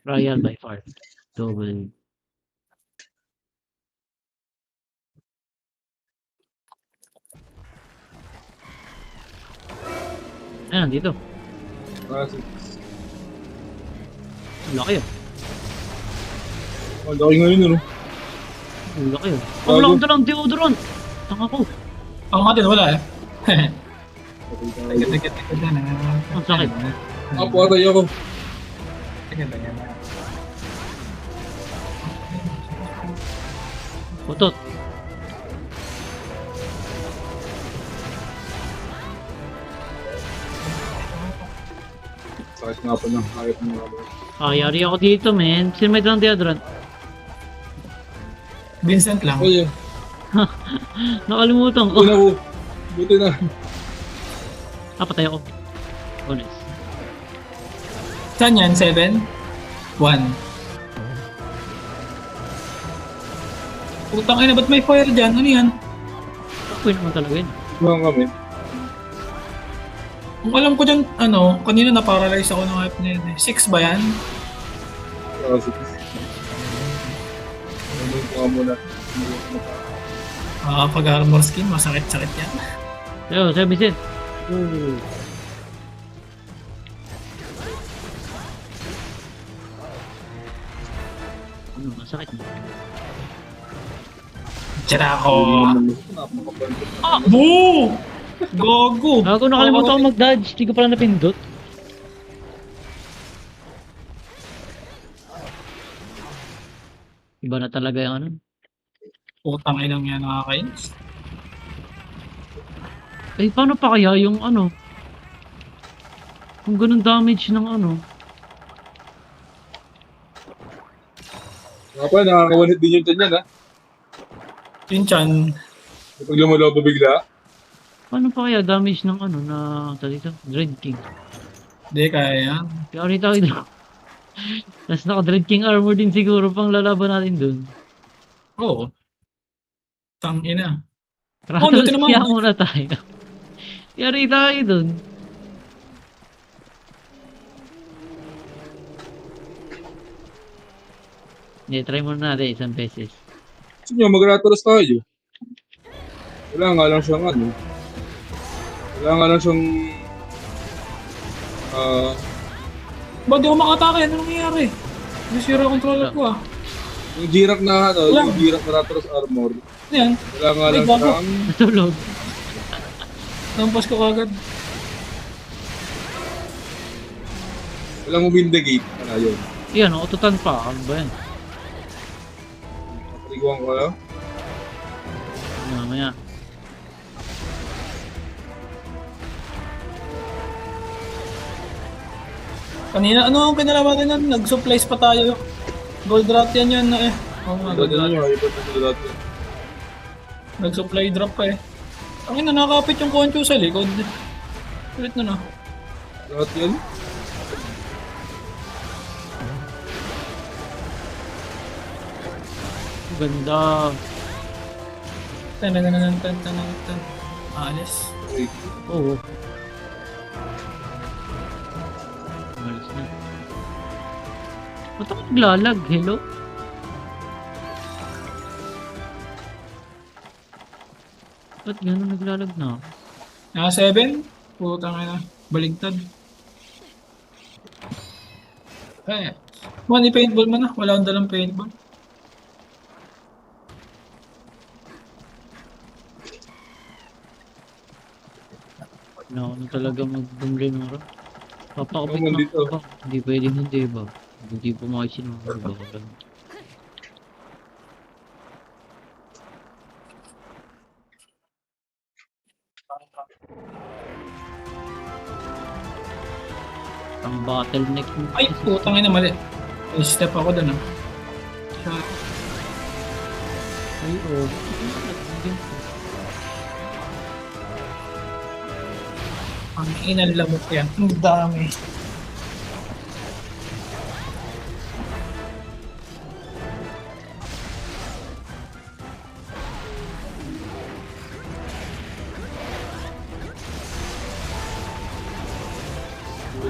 Royal by far. Double. Ayan, dito. Laki yun. Ang laki ngayon, ano? Laki yun. Oh, wala akong dalang deodorant. Tanga ko. Ako nga din, wala eh. Tagat-tagat ko dyan. Ang sakit. Apo, atay ako. Tagat-tagat. Putot. Sakit nga pa ng hayop mo. Yari ako dito, men. Sino may dalang deodorant? Vincent lang. Ay, Nakalimutan ko. buti na ko. Buti na. Patay ako. Oh, nice. Saan yan? 7? 1. Putang ina, ba't may fire dyan? Ano yan? Ako naman talaga yun. Buhan kami. Kung alam ko dyan, ano, kanina na-paralyze ako ng hype na yun eh. 6 ba yan? Kasi. Ano ko muna. Pag armor skin, masakit-sakit yan. Yo, sabi sin. Ooh. Masakit na. Tira ako! Napakabalik. Boo! Gogo! Ako nakalimutan ko mag-dodge. Hindi ko pala napindot. Iba na talaga yung ano. Putang inang yan nakakainis. Eh, paano pa kaya yung ano? Kung ganun damage ng ano. Nga pa, nakakawanit din yung tiyan yan, ha? Yun chan, Kapag lumalobo bigla. Paano pa kaya damage ng ano na dito? Dread King. di kaya yan. Kaya rin tayo dito. Tapos naka Dread King armor din siguro pang lalaban natin dun. Oo. Tang ina. Kratos, dito naman. kaya muna tayo. Kaya rin tayo dun. Hindi, try muna natin isang beses. Gusto nyo, mag-ratoros tayo. Wala nga lang siyang ano. Wala nga lang siyang... Ba't di ako makatake? Ano nangyayari? Nasira yung controller ko ah. yung Jirak na ano, Wala. yung Jirak na Ratoros armor. Ano yan? Wala nga lang Ay, bago. siyang... Natulog. Nampas ko kagad. Walang umindicate. Ano yun? Yan, auto-tan pa. Ano ba yan? Natriguan ko lang. Mamaya. Kanina, ano ang kinalaman natin? Nag-supplies pa tayo. Gold rat yan yun na eh. Oo nga, gold rat. Nag-supply drop pa eh. Ang ina, nakakapit yung Concho sa likod. Ulit na na. Lahat yan? Ganda. Tan. Alis. Okay. Oo. Malis na. Ba't ako naglalag? Hello? Ba't gano'n naglalag na? 7? Putang ina. Baligtad. Eh. Man, i-paintball mo na. Wala akong dalang paintball. Na ako na talaga mag-bumli ng ro. Papakabit Naman na dito. ako. Hindi pwedeng hindi ba? Hindi po makisinunod ba? Ang bottleneck mo. Ay, putang ina, mali. May step ako doon ah. Ay, oh. Ang inang lamok yan. Ang dami.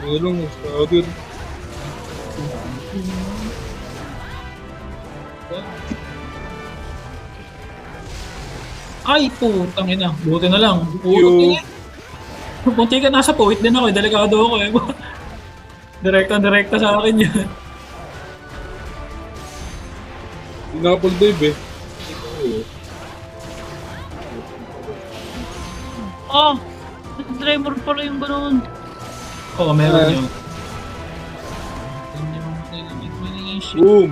Ano lang, stagger. Ay, putang ina. Buti na lang. Yo. Punti ka nasa point din ako eh. Delikado ako eh. Direkta sa akin yun. Pinapal dive eh. Oh! Tremor pala yung gano'n. Oo, meron Ah. yun. Boom!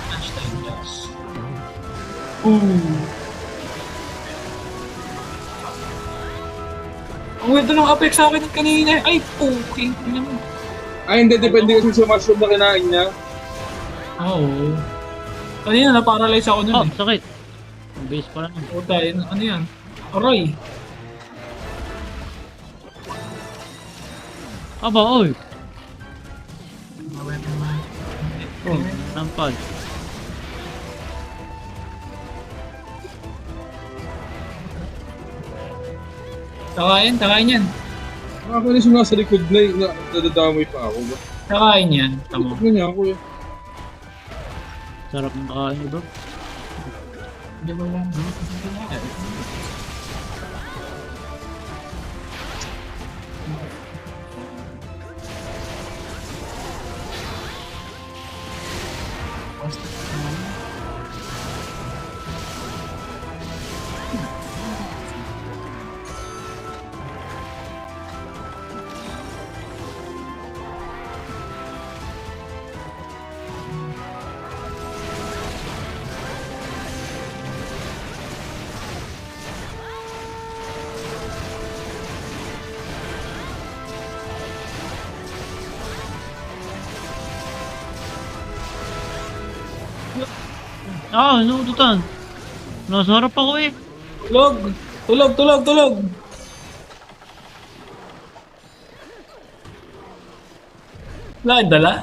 Hashtag just. Ooh. Ang weird ng Apex sa akin kanina. Ay, okay. Ay, hindi. Depende kasi sa mushroom na kinain niya. Oo. Kanina na-paralyze ako Oh, nun eh. sakit. Ang bilis pala nun. Puta, ano yan? Aray. Aba, oy! Oh, nampal. Takain yan. Nakakainis yung nasa likod na nadadamay pa ako ba? Takain yan. Tamo. Tignan niya ako eh. Sarap ng kain, bro. Di ba lang? Ah, inuututan. Nasa harap ako eh. Tulog. Wala kang dala?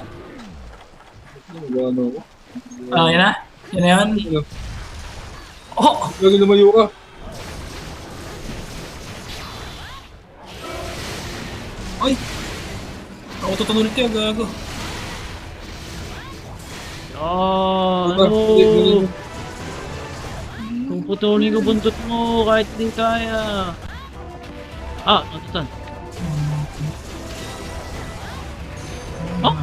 Ano ako? Ah, yan na? Yan na yan? Ano? Oh! Lagi lumayo ka. Ay! Ako tutunod kayo, gago. Ah, Ano? ano? Puputulin ko buntot mo kahit di kaya. Ah, natutan. Oh?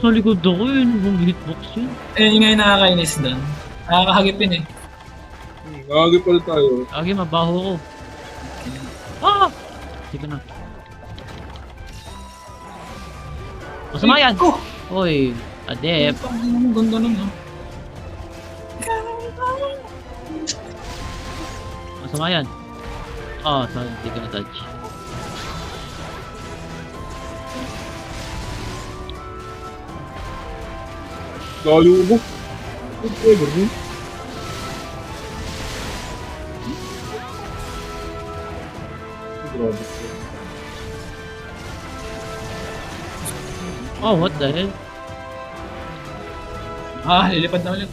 Sa likod ako yun. Bang hitbox yun. Ayun nga yung nakakainis doon. Nakakahagipin eh. Nakagay pala tayo. Lagi mabaho ko. Ah! Sige na. Masama yan! Oh! Oy, adep. Ang ganda nun ah. Masama yan. Ah, saan hindi ko na-touch. Layo mo. Okay, bro. Grabe. Oh, what the hell? Ah, lilipad na ulit.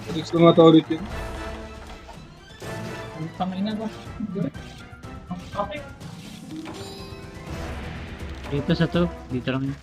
Next na nga tao ulit yun. Ang tangina ba? Okay. Dito sa to. Dito lang yun.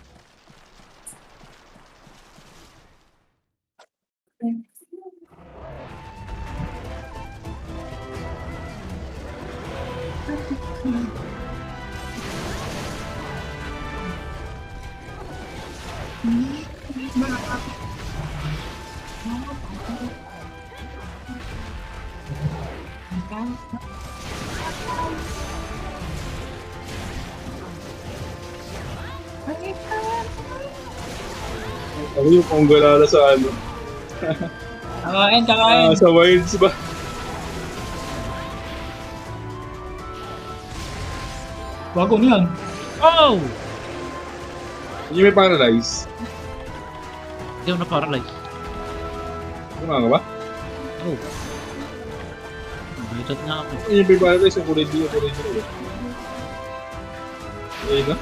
Ako yung panggalala sa ano. Kakain. Sa wilds ba? Bago na yan. Oh! Hindi may paralyze. Hindi ako na-paralyze. Tama ka ba? Oh. Bitot na ako. Hindi may paralyze. Yung kulay di. Okay na?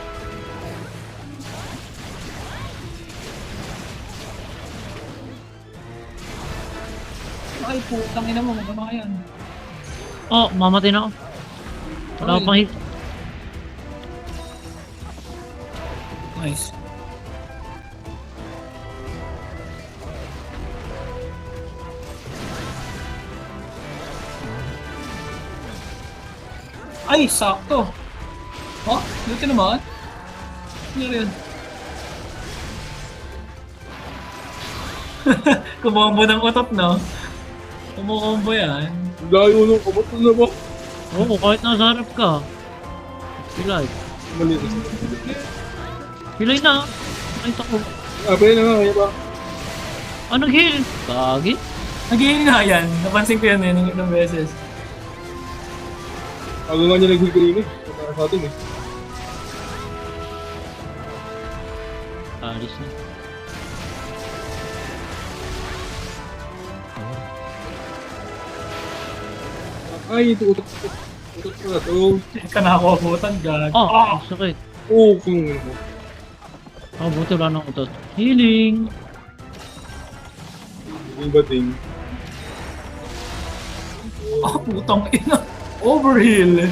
Ay, putang ina mo. Magama yan. Oh, mamatay na ako. Wala ko pang hit. Nice. Ay, sakto. Oh, dito naman. Ano rin? Kumombo ng utot, no? Kumukombo yan. Layo nung kabot na ba? Oo, kahit nasa harap ka. Pilay. Mali. Pilay na. Ay, tako. Pwede na nga, kaya ba? Anong heal? Kagi? Nag-heal nga yan. Napansin ko yan eh, ng ilang beses. Ako nga niya nag-green eh. Para sa atin eh. Alis na. Ay, ito utot. Utot pala to. Hindi ka nakakuabutan, gag. Oh, Ah! ang sakit. Oo, kung ano. Oh, buti wala nang utot. Healing! Yung bating. Ah, putang ina. Overheal.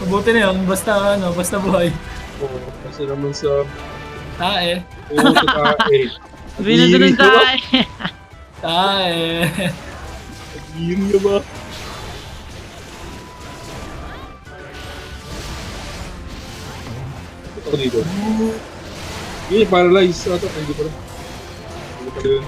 Mabuti na yun, basta ano, basta buhay. Oo, kasi naman sa... Tae. Oo, sa tae. Binadulong tayo! Tae. Nag-iiri ka ba? Ito ako dito. Hindi, paralyzed. Ito, hindi pa rin. Hindi pa rin.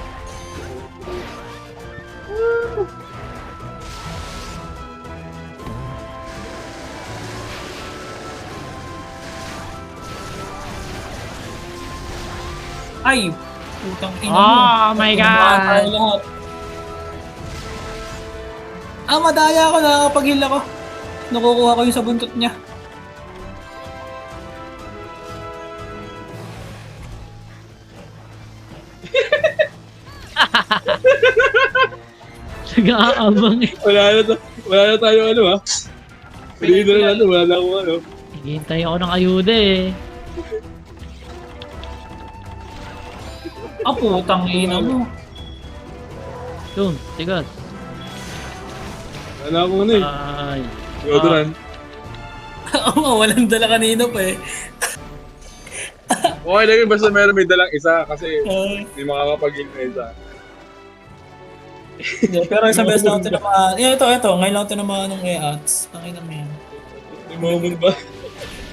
Ay, putang ina mo. Oh my God. Tinamaan tayo lahat. Ah, madaya ako, nakakapag-heal ako. Nakukuha ko yung sa buntot niya. Nag-aabang eh. Wala na tayo ano ha. Pwede na natin, wala na akong ano. Hihintay ako ng ayuda eh. Ah, putang ina mo. Yun, tigas. Wala na akong ano eh. Ay. Deodorant. Oo, walang dala kanina pa eh. Okay lang yun, basta meron may dalang isa kasi Ah, may makakapag-in na isa. yeah, pero isang beses lang ito naman. Yeah, ito. Ngayon lang ito naman ng e-ats. Tangin na mo yan. May moment ba?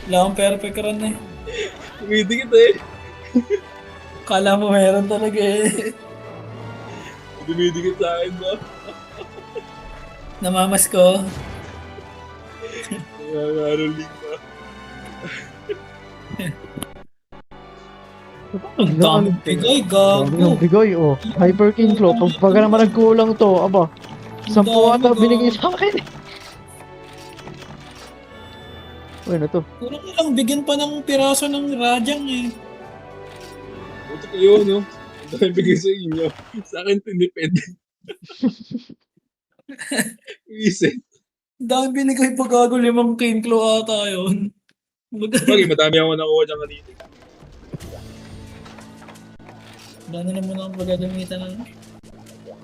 Wala akong perfect run eh. Tumidikit eh. Kala mo meron talaga eh. Dumidikit sa akin ba? Namamas ko. Nangaroling ba? Ang daming bigay, gago. Ang bigay, oh. Hyper King Claw. Pagka naman nagkulang to, aba. 10 ata binigay sa akin. Uy, ano to? Kurang lang, bigyan pa ng piraso ng radyang eh. Buti kayo, no? Ang dami bigay sa inyo. Sa akin, independent. Reset. Dahil binigay pa gago 5 kinklo ata yun. Bagay, madami ako nakuha dyan kanina. Gano'n na muna ang pagagamitan ng